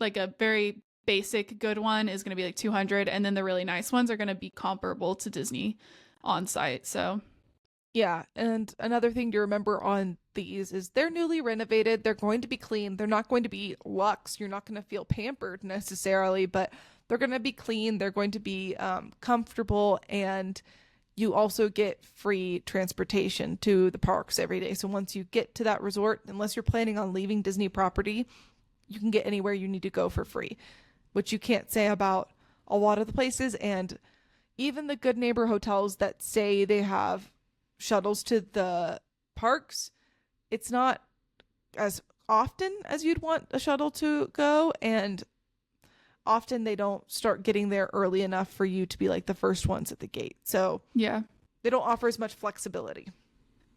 like a very basic good one is going to be like $200. And then the really nice ones are going to be comparable to Disney on site. So yeah. And another thing to remember on these is they're newly renovated. They're going to be clean. They're not going to be luxe. You're not going to feel pampered necessarily, but they're going to be clean. They're going to be comfortable, and you also get free transportation to the parks every day. So once you get to that resort, unless you're planning on leaving Disney property, you can get anywhere you need to go for free, which you can't say about a lot of the places. And even the good neighbor hotels that say they have shuttles to the parks, it's not as often as you'd want a shuttle to go, and often they don't start getting there early enough for you to be like the first ones at the gate. So yeah, they don't offer as much flexibility.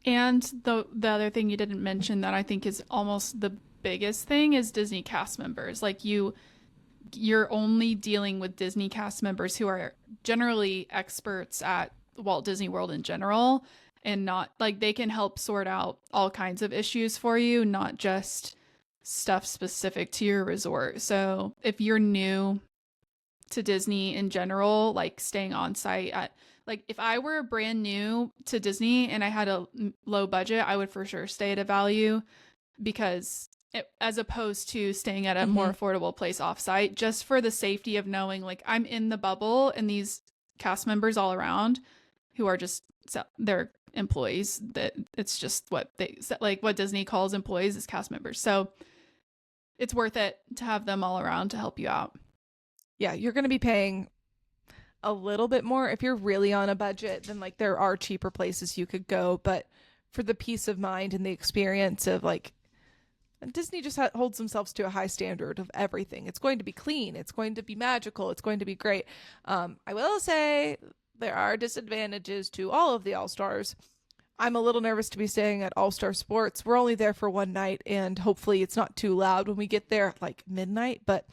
And the other thing you didn't mention that I think is almost the biggest thing is Disney cast members. Like you're only dealing with Disney cast members who are generally experts at Walt Disney World in general, and not like they can help sort out all kinds of issues for you, not just stuff specific to your resort. So if you're new to Disney in general, like staying on site at, like if I were brand new to Disney and I had a low budget, I would for sure stay at a value, because as opposed to staying at a more affordable place offsite, just for the safety of knowing like I'm in the bubble and these cast members all around, who are just they're employees. That it's just what they like what Disney calls employees is cast members. So it's worth it to have them all around to help you out. Yeah, you're going to be paying a little bit more if you're really on a budget. Then like there are cheaper places you could go, but for the peace of mind and the experience of like Disney just holds themselves to a high standard of everything. It's going to be clean. It's going to be magical. It's going to be great. I will say there are disadvantages to all of the All-Stars. I'm a little nervous to be staying at All-Star Sports. We're only there for one night, and hopefully it's not too loud when we get there at like midnight. But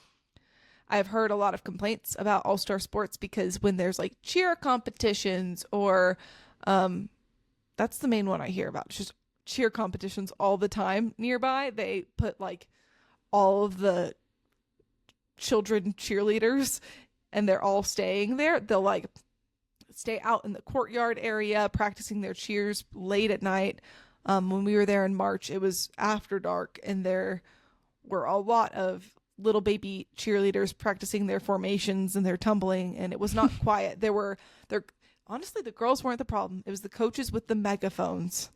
I've heard a lot of complaints about All-Star Sports because when there's like cheer competitions or that's the main one I hear about. It's just cheer competitions all the time nearby. They put like all of the children cheerleaders and they're all staying there. They'll like stay out in the courtyard area practicing their cheers late at night. When we were there in March, it was after dark and there were a lot of little baby cheerleaders practicing their formations and their tumbling, and it was not quiet. Honestly, the girls weren't the problem. It was the coaches with the megaphones.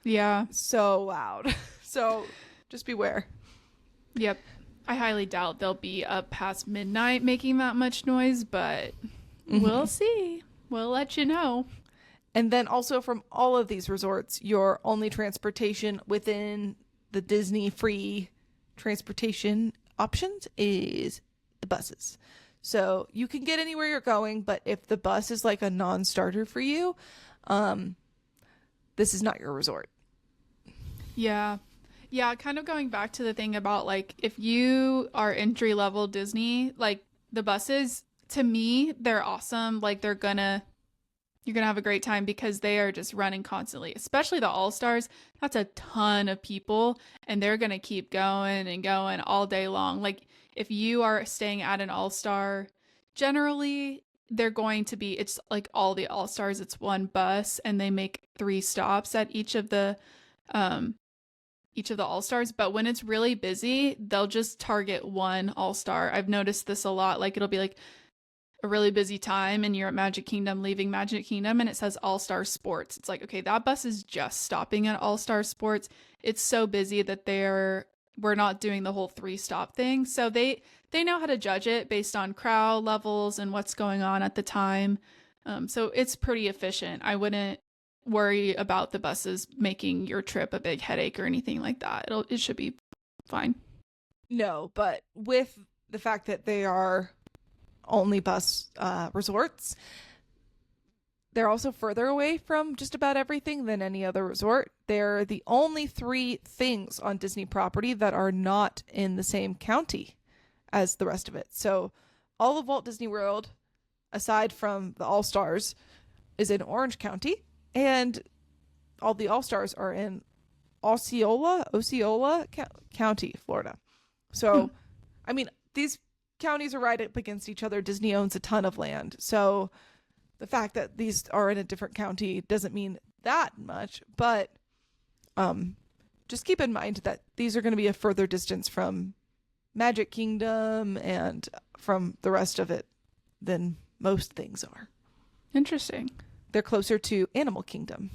Yeah. So loud. So just beware. Yep. I highly doubt they'll be up past midnight making that much noise, but we'll see. We'll let you know. And then also from all of these resorts, your only transportation within the Disney free transportation options is the buses. So you can get anywhere you're going, but if the bus is like a non-starter for you, this is not your resort. Yeah. Yeah, kind of going back to the thing about like if you are entry level Disney, like the buses, to me, they're awesome. Like you're gonna have a great time because they are just running constantly, especially the All-Stars. That's a ton of people and they're gonna keep going and going all day long. Like if you are staying at an All-Star, generally they're going to be, it's like all the All-Stars, it's one bus and they make 3 stops at each of the All-Stars. But when it's really busy, they'll just target one All-Star. I've noticed this a lot. Like it'll be like a really busy time and you're at Magic Kingdom, leaving Magic Kingdom, and it says All-Star Sports. It's like, okay, that bus is just stopping at All-Star Sports. It's so busy that we're not doing the whole 3-stop thing. So they know how to judge it based on crowd levels and what's going on at the time. So it's pretty efficient. I wouldn't worry about the buses making your trip a big headache or anything like that. It should be fine. No, but with the fact that they are only bus resorts, they're also further away from just about everything than any other resort. They're the only 3 things on Disney property that are not in the same county as the rest of it. So all of Walt Disney World, aside from the All-Stars, is in Orange County, and all the All-Stars are in Osceola County, Florida. So, I mean, these counties are right up against each other. Disney owns a ton of land. So the fact that these are in a different county doesn't mean that much, but just keep in mind that these are going to be a further distance from Magic Kingdom and from the rest of it than most things are. Interesting. They're closer to Animal Kingdom.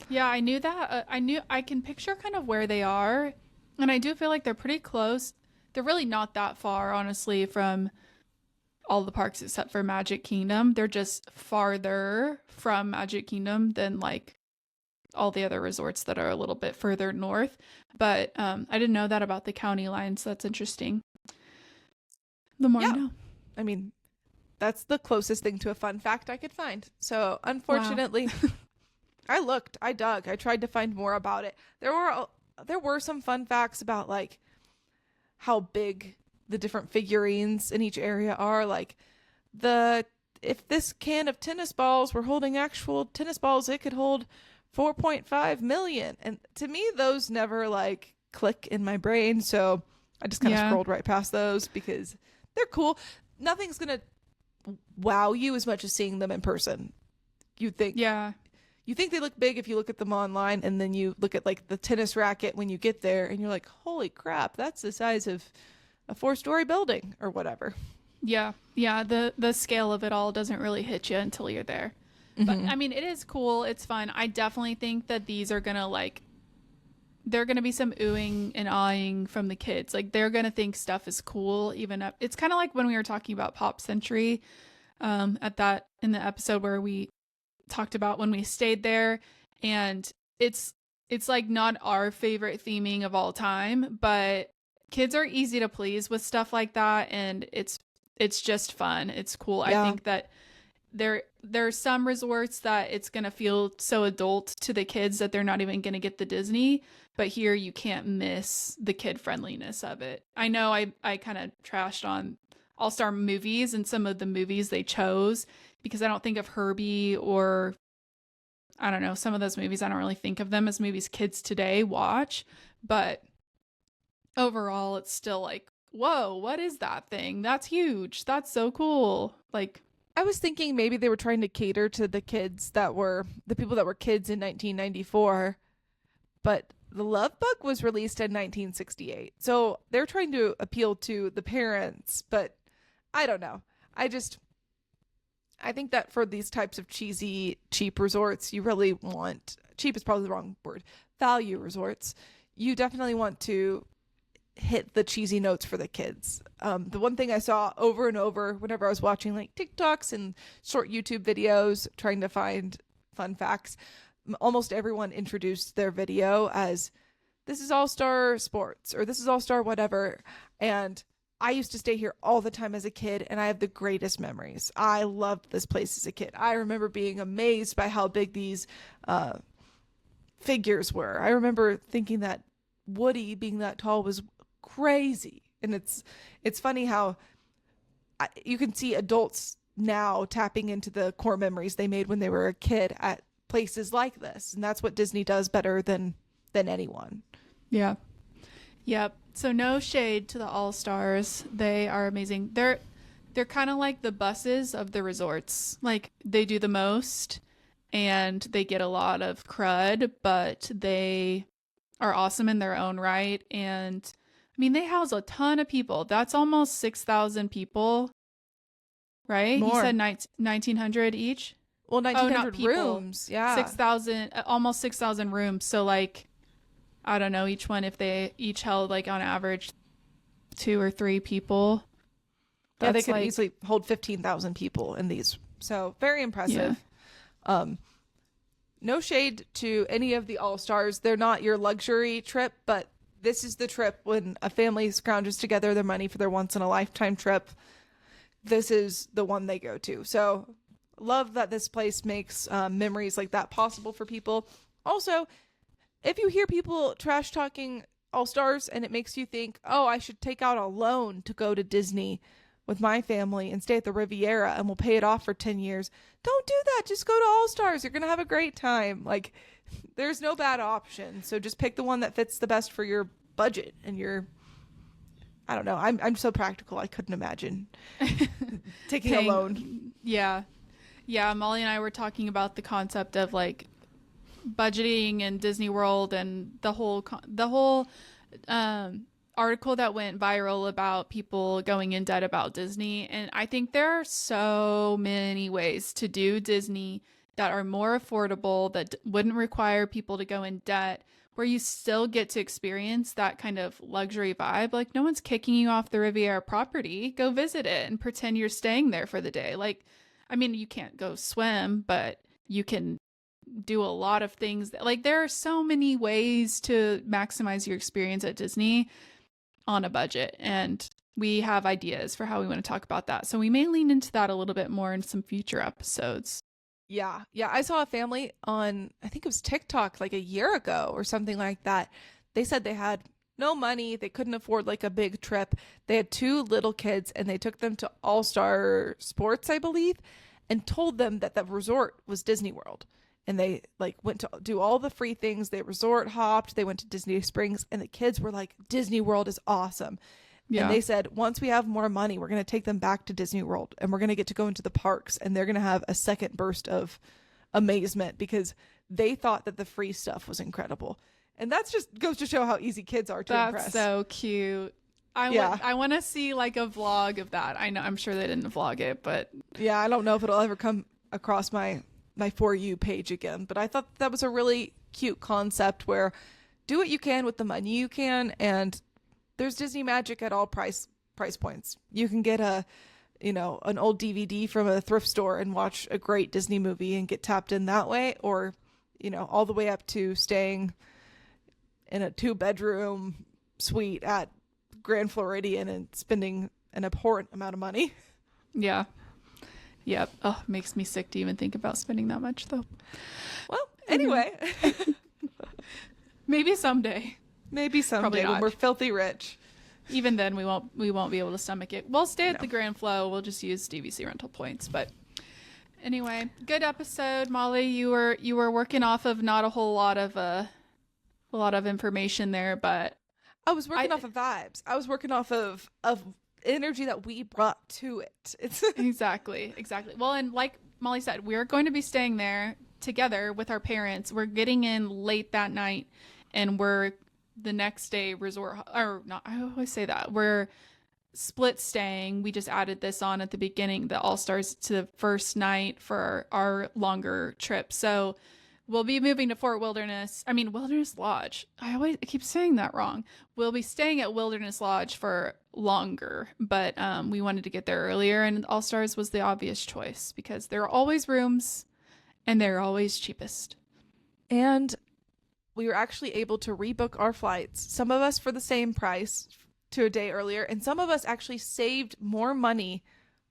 Yeah, I knew that. I can picture kind of where they are, and I do feel like they're pretty close. They're really not that far, honestly, from all the parks except for Magic Kingdom. They're just farther from Magic Kingdom than like all the other resorts that are a little bit further north. But I didn't know that about the county lines. So that's interesting. The more you know. I mean, that's the closest thing to a fun fact I could find. So unfortunately, wow. I looked, I dug, I tried to find more about it. There were some fun facts about like how big the different figurines in each area are. Like if this can of tennis balls were holding actual tennis balls, it could hold 4.5 million. And to me, those never like click in my brain. So I just kind of scrolled right past those because they're cool. Nothing's going to wow you as much as seeing them in person. You think they look big if you look at them online, and then you look at like the tennis racket when you get there and you're like, holy crap, that's the size of a 4-story building or whatever. Yeah. The scale of it all doesn't really hit you until you're there. But I mean, it is cool. It's fun. I definitely think that these are gonna like, there are gonna be some oohing and awing from the kids. Like they're gonna think stuff is cool. Even up, it's kind of like when we were talking about Pop Century, at that in the episode where we talked about when we stayed there, and it's like not our favorite theming of all time, but kids are easy to please with stuff like that, and it's just fun. It's cool. Yeah. I think that there are some resorts that it's going to feel so adult to the kids that they're not even going to get the Disney, but here you can't miss the kid friendliness of it. I know I kind of trashed on All-Star movies and some of the movies they chose because I don't think of Herbie or I don't know, some of those movies I don't really think of them as movies kids today watch, but overall it's still like, whoa, what is that thing? That's huge. That's so cool. Like, I was thinking maybe they were trying to cater to the kids that were the people that were kids in 1994, but The Love Bug was released in 1968. So they're trying to appeal to the parents, but I don't know. I think that for these types of cheesy, cheap resorts, you really want, cheap is probably the wrong word, value resorts, you definitely want to hit the cheesy notes for the kids. The one thing I saw over and over whenever I was watching like TikToks and short YouTube videos trying to find fun facts, almost everyone introduced their video as this is All-Star Sports or this is All-Star whatever. And I used to stay here all the time as a kid, and I have the greatest memories. I loved this place as a kid. I remember being amazed by how big these figures were. I remember thinking that Woody being that tall was crazy. And it's funny how you can see adults now tapping into the core memories they made when they were a kid at places like this. And that's what Disney does better than anyone. yeah. Yep. So no shade to the All-Stars. They are amazing. They're kind of like the buses of the resorts. Like they do the most and they get a lot of crud, but they are awesome in their own right. And I mean, they house a ton of people. That's almost 6,000 people, right? More. You said 1,900 each? Well, not 1,900 people. rooms. Yeah. 6,000, almost 6,000 rooms. So like, I don't know, each one, if they each held like on average 2 or 3 people. Yeah, they That's could like, easily hold 15,000 people in these. So very impressive. No shade to any of the All-Stars. They're not your luxury trip, but this is the trip when a family scrounges together their money for their once-in-a-lifetime trip. This is the one they go to. So love that this place makes memories like that possible for people. Also, if you hear people trash talking All-Stars and it makes you think, oh, I should take out a loan to go to Disney with my family and stay at the Riviera and we'll pay it off for 10 years. Don't do that. Just go to All-Stars. You're going to have a great time. Like, there's no bad option. So just pick the one that fits the best for your budget and your, I don't know. I'm so practical. I couldn't imagine taking a loan. Yeah. Yeah. Molly and I were talking about the concept of like budgeting and Disney World and the whole article that went viral about people going in debt about Disney. And I think there are so many ways to do Disney that are more affordable, that wouldn't require people to go in debt, where you still get to experience that kind of luxury vibe. Like no one's kicking you off the Riviera property. Go visit it and pretend you're staying there for the day. Like, I mean, you can't go swim, but you can do a lot of things. Like there are so many ways to maximize your experience at Disney on a budget, and we have ideas for how we want to talk about that. So we may lean into that a little bit more in some future episodes. Yeah. I saw a family on, I think it was TikTok like a year ago or something like that. They said they had no money. They couldn't afford like a big trip. They had 2 little kids and they took them to All-Star Sports, I believe, and told them that the resort was Disney World. And they like went to do all the free things. They resort hopped. They went to Disney Springs and the kids were like, Disney World is awesome. Yeah. And they said, once we have more money, we're going to take them back to Disney World and we're going to get to go into the parks and they're going to have a second burst of amazement because they thought that the free stuff was incredible. And that's just goes to show how easy kids are to impress. That's so cute. I want to see like a vlog of that. I know, I'm sure they didn't vlog it, but yeah, I don't know if it'll ever come across my my For You page again. But I thought that was a really cute concept where do what you can with the money you can, and there's Disney magic at all price points. You can get an old DVD from a thrift store and watch a great Disney movie and get tapped in that way, or all the way up to staying in a 2-bedroom suite at Grand Floridian and spending an abhorrent amount of money. Yeah. Yep. Oh, it makes me sick to even think about spending that much, though. Well, anyway. Maybe someday. Maybe someday when we're filthy rich. Even then, we won't be able to stomach it. We'll stay at the Grand Flow. We'll just use DVC rental points. But anyway, good episode, Molly. You were working off of not a whole lot of information there, but I was working off of vibes. I was working off of energy that we brought to it. It's exactly. Well, and like Molly said, we're going to be staying there together with our parents. We're getting in late that night, and we're the next day resort, or not, I always say that we're split staying. We just added this on at the beginning, the All-Stars to the first night for our longer trip. So we'll be moving to Wilderness Lodge. I keep saying that wrong. We'll be staying at Wilderness Lodge for longer, but we wanted to get there earlier, and All-Stars was the obvious choice because there are always rooms and they're always cheapest. And we were actually able to rebook our flights, some of us for the same price to a day earlier, and some of us actually saved more money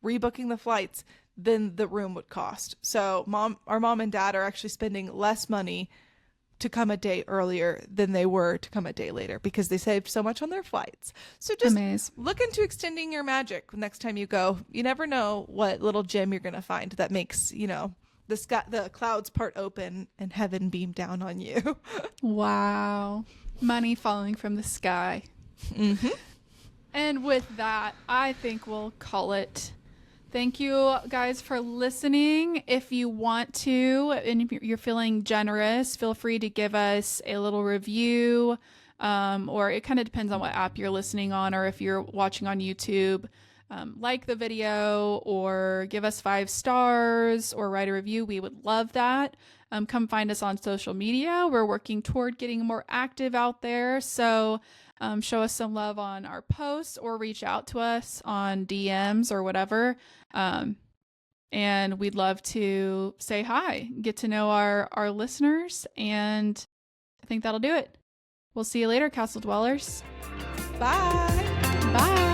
rebooking the flights than the room would cost. So our mom and dad are actually spending less money to come a day earlier than they were to come a day later because they saved so much on their flights. So just look into extending your magic next time you go. You never know what little gem you're going to find that makes, the clouds part open and heaven beam down on you. Wow. Money falling from the sky. Mm-hmm. And with that, I think we'll call it. Thank you guys for listening. If you want to, and if you're feeling generous, feel free to give us a little review, or it kind of depends on what app you're listening on, or if you're watching on YouTube. Like the video or give us 5 stars or write a review. We would love that. Come find us on social media. We're working toward getting more active out there. So show us some love on our posts or reach out to us on DMs or whatever. And we'd love to say hi, get to know our listeners. And I think that'll do it. We'll see you later, Castle Dwellers. Bye. Bye.